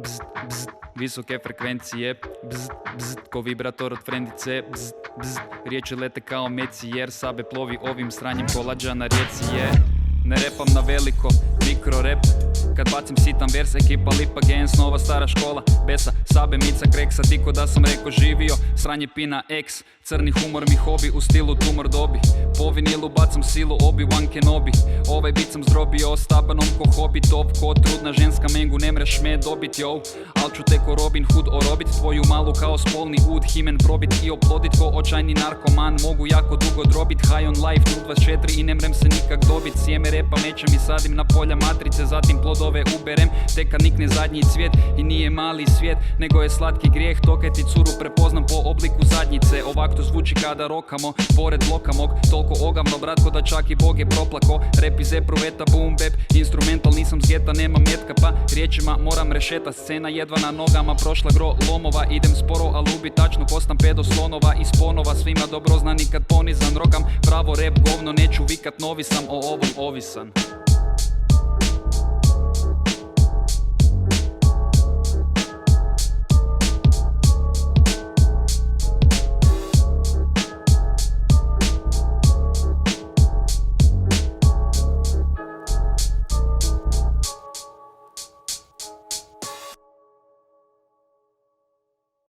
bzz, bzz, visoke frekvencije, bzz, bzz, ko vibrator od frendice, bzz, bzz, riječi lete kao meci jer Sabe plovi ovim sranjem kolađa na rijeci je. Ne repam na veliko, mikro rap. Kad bacim sitan vers, ekipa Lipa Gens, nova stara škola Besa, Sabe, Mica, Kreksa, ti ko da sam reko živio. Sranje Pina X, crni humor mi hobi, u stilu tumor dobi. Po vinilu bacam silu, Obi-Wan Kenobi. Ovaj bit sam zdrobio, stabanom ko Hobbit, top ko trudna ženska, mengu ne mreš me dobit, yo. Al ću te ko Robin Hood orobit, tvoju malu kao spolni ud, himen probit i oplodit ko očajni narkoman. Mogu jako dugo drobit, high on life, 024 i ne mrem se nikak dobit. Sjeme repa mećem i sadim na polja matrice, zatim plodove uberem, tek kad nikne zadnji cvijet. I nije mali svijet, nego je slatki grijeh, to kaj ti curu prepoznam po obliku zadnjice. Ovak to zvuči kada rokamo, pored bloka mog, toliko ogavno bratko da čak i Bog je proplako. Rap iz epruveta, boom bap, instrumental, nisam s geta, nemam metka pa riječima moram rešeta. Scena jedva na nogama, prošla gro lomova, idem sporo ali ubitačno ko stampedo slonova iz ponova. Svima dobro znani kad ponizan rokam, pravo rap govno, neću vikat novi sam, o ovom ovisan.